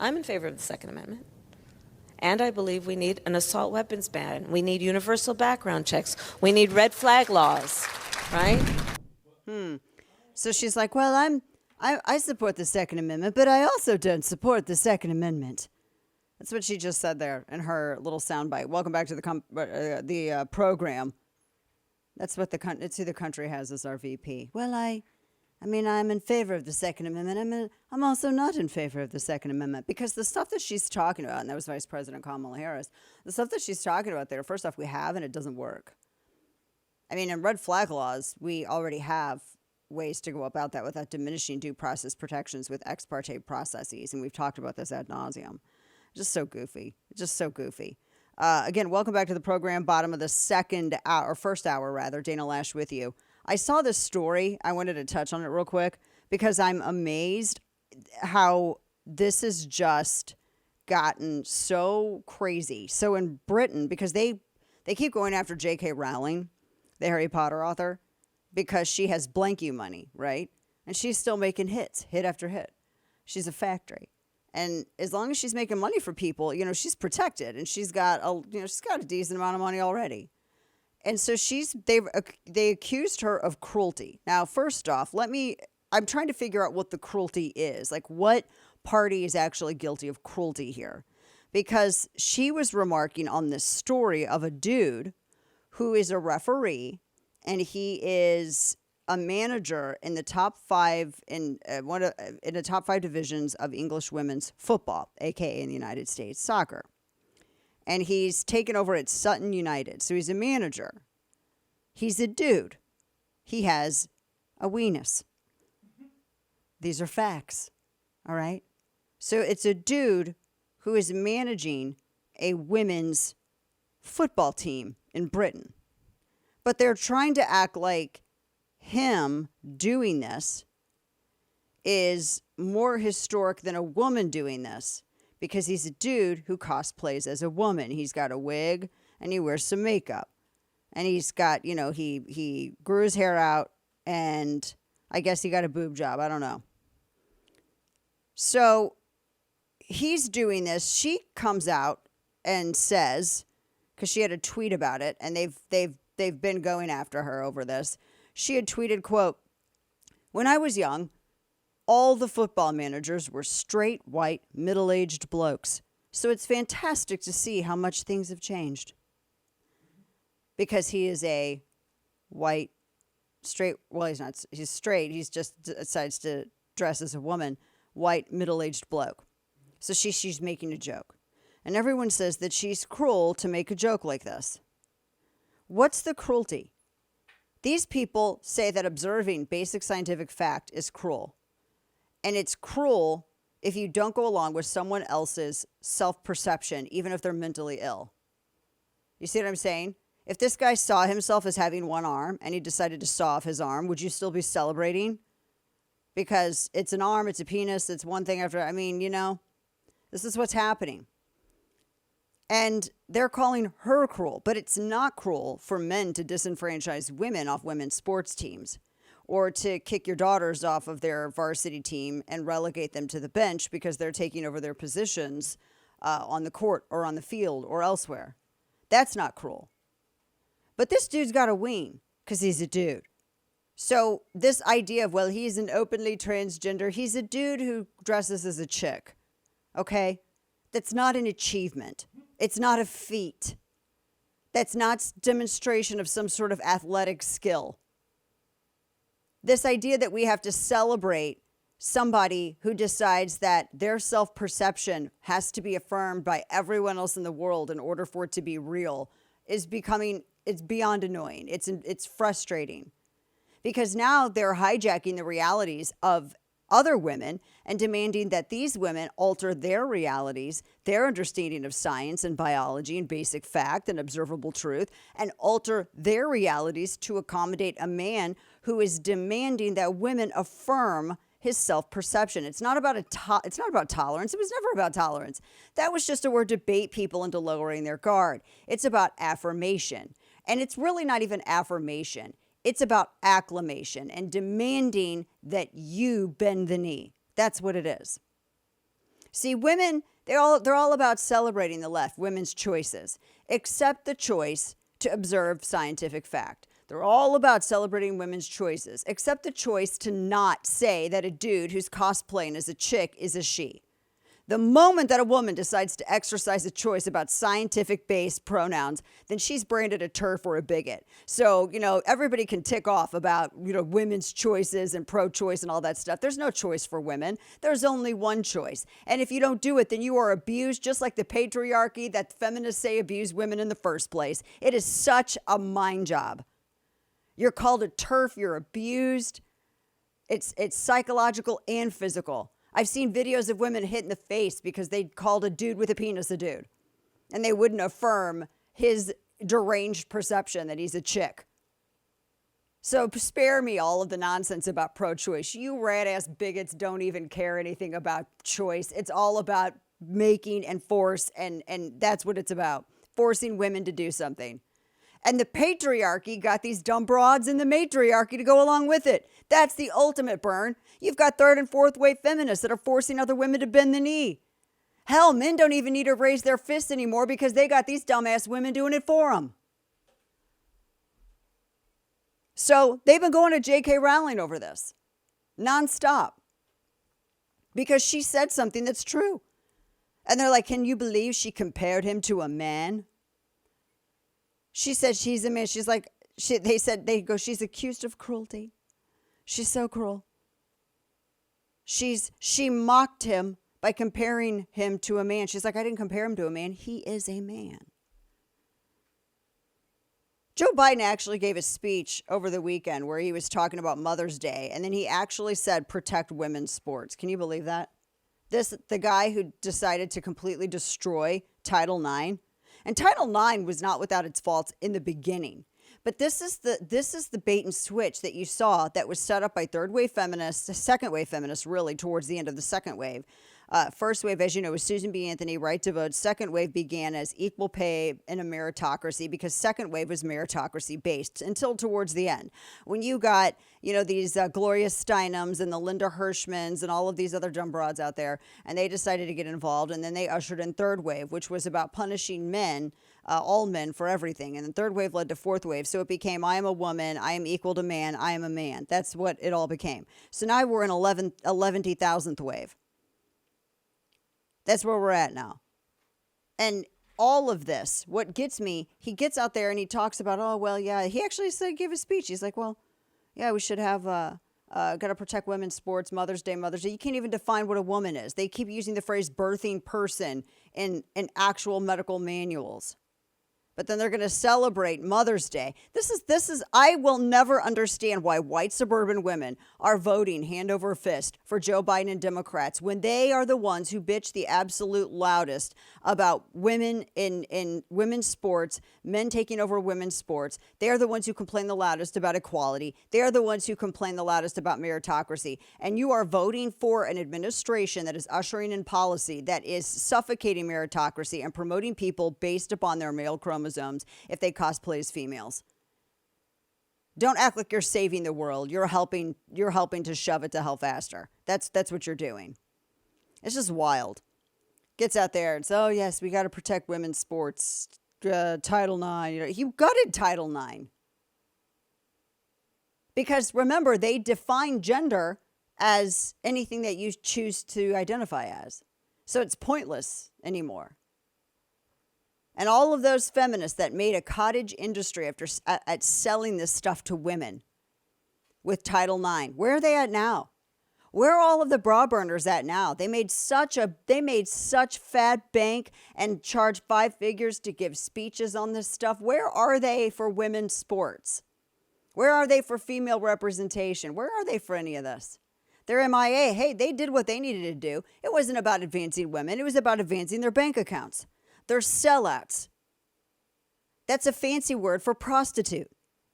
I'm in favor of the Second Amendment. And I believe we need an assault weapons ban. We need universal background checks. We need red flag laws, right? So she's like, well, I support the Second Amendment, but I also don't support the Second Amendment. That's what she just said there in her little soundbite. Welcome back to the program. That's what it's who the country has as our VP. Well, I mean, I'm in favor of the Second Amendment. I'm also not in favor of the Second Amendment because the stuff that she's talking about, and that was Vice President Kamala Harris, the stuff that she's talking about there, first off, we have and it doesn't work. I mean, in red flag laws, we already have ways to go about that without diminishing due process protections with ex parte processes, and we've talked about this ad nauseum. Just so goofy. Just so goofy. Again, welcome back to the program. Bottom of the second hour, or first hour rather. Dana Loesch with you. I saw this story. I wanted to touch on it real quick because I'm amazed how this has just gotten so crazy. So in Britain, because they keep going after J.K. Rowling, the Harry Potter author, because she has blank you money, right? And she's still making hits, hit after hit. She's a factory. And as long as she's making money for people, she's protected and she's got a decent amount of money already. And so they accused her of cruelty. Now, first off, I'm trying to figure out what the cruelty is. Like, what party is actually guilty of cruelty here? Because she was remarking on this story of a dude who is a referee, and he is a manager in the top five in the top five divisions of English women's football, aka in the United States soccer. And he's taken over at Sutton United. So he's a manager. He's a dude. He has a weenus. These are facts. All right? So it's a dude who is managing a women's football team in Britain. But they're trying to act like him doing this is more historic than a woman doing this. Because he's a dude who cosplays as a woman. He's got a wig and he wears some makeup. And he's got, he grew his hair out and I guess he got a boob job. I don't know. So he's doing this. She comes out and says, because she had a tweet about it and they've been going after her over this. She had tweeted, quote, "When I was young, all the football managers were straight, white, middle-aged blokes. So it's fantastic to see how much things have changed." Because he is a white, straight, well, he's straight. He's just decides to dress as a woman, white, middle-aged bloke. So she's making a joke. And everyone says that she's cruel to make a joke like this. What's the cruelty? These people say that observing basic scientific fact is cruel. And it's cruel if you don't go along with someone else's self-perception, even if they're mentally ill. You see what I'm saying? If this guy saw himself as having one arm and he decided to saw off his arm, would you still be celebrating? Because it's an arm, it's a penis, it's one thing after, this is what's happening. And they're calling her cruel, but it's not cruel for men to disenfranchise women off women's sports teams, or to kick your daughters off of their varsity team and relegate them to the bench because they're taking over their positions on the court or on the field or elsewhere. That's not cruel. But this dude's got a ween because he's a dude. So this idea of, well, he's an openly transgender, he's a dude who dresses as a chick. Okay? That's not an achievement. It's not a feat. That's not demonstration of some sort of athletic skill. This idea that we have to celebrate somebody who decides that their self-perception has to be affirmed by everyone else in the world in order for it to be real is it's beyond annoying. It's frustrating. Because now they're hijacking the realities of other women and demanding that these women alter their realities, their understanding of science and biology and basic fact and observable truth, and alter their realities to accommodate a man who is demanding that women affirm his self-perception. It's not about it's not about tolerance. It was never about tolerance. That was just a word to bait people into lowering their guard. It's about affirmation. And it's really not even affirmation. It's about acclamation and demanding that you bend the knee. That's what it is. See, women, they're all about celebrating the left, women's choices, except the choice to observe scientific fact. They're all about celebrating women's choices, except the choice to not say that a dude who's cosplaying as a chick is a she. The moment that a woman decides to exercise a choice about scientific-based pronouns, then she's branded a TERF or a bigot. So, everybody can tick off about, women's choices and pro-choice and all that stuff. There's no choice for women. There's only one choice. And if you don't do it, then you are abused, just like the patriarchy that feminists say abuse women in the first place. It is such a mind job. You're called a TERF. You're abused. It's psychological and physical. I've seen videos of women hit in the face because they called a dude with a penis a dude. And they wouldn't affirm his deranged perception that he's a chick. So spare me all of the nonsense about pro-choice. You rat-ass bigots don't even care anything about choice. It's all about making and force, and that's what it's about. Forcing women to do something. And the patriarchy got these dumb broads in the matriarchy to go along with it. That's the ultimate burn. You've got third and fourth wave feminists that are forcing other women to bend the knee. Hell, men don't even need to raise their fists anymore because they got these dumbass women doing it for them. So they've been going to J.K. Rowling over this nonstop because she said something that's true. And they're like, can you believe she compared him to a man? She said she's a man. She's like, she's accused of cruelty. She's so cruel. She mocked him by comparing him to a man. She's like, I didn't compare him to a man. He is a man. Joe Biden actually gave a speech over the weekend where he was talking about Mother's Day, and then he actually said, protect women's sports. Can you believe that? The guy who decided to completely destroy Title IX. And Title IX was not without its faults in the beginning. But this is the bait and switch that you saw that was set up by third wave feminists, second wave feminists, really, towards the end of the second wave. First wave, as you know, was Susan B. Anthony, right to vote. Second wave began as equal pay and a meritocracy because second wave was meritocracy based until towards the end. When you got, these Gloria Steinems and the Linda Hirschmans and all of these other dumb broads out there, and they decided to get involved, and then they ushered in third wave, which was about punishing men, all men for everything. And then third wave led to fourth wave. So it became, I am a woman, I am equal to man, I am a man. That's what it all became. So now we're in 11,000th wave. That's where we're at now. And all of this, what gets me, he gets out there and he talks about, oh, well, yeah. He actually gave a speech. He's like, well, yeah, we should have, got to protect women's sports, Mother's Day. You can't even define what a woman is. They keep using the phrase birthing person in actual medical manuals. But then they're going to celebrate Mother's Day. This is, I will never understand why white suburban women are voting hand over fist for Joe Biden and Democrats when they are the ones who bitch the absolute loudest about women in women's sports, men taking over women's sports. They are the ones who complain the loudest about equality. They are the ones who complain the loudest about meritocracy. And you are voting for an administration that is ushering in policy that is suffocating meritocracy and promoting people based upon their male chromosomes if they cosplay as females. Don't act like you're saving the world. You're helping to shove it to hell faster. That's what you're doing. It's just wild. Gets out there and says, oh yes, we got to protect women's sports. Title IX. He gutted Title IX. Because remember, they define gender as anything that you choose to identify as. So it's pointless anymore. And all of those feminists that made a cottage industry at selling this stuff to women with Title IX, where are they at now? Where are all of the bra burners at now? They made such fat bank and charged 5 figures to give speeches on this stuff. Where are they for women's sports? Where are they for female representation? Where are they for any of this? They're MIA. Hey, they did what they needed to do. It wasn't about advancing women. It was about advancing their bank accounts. They're sellouts. That's a fancy word for prostitute.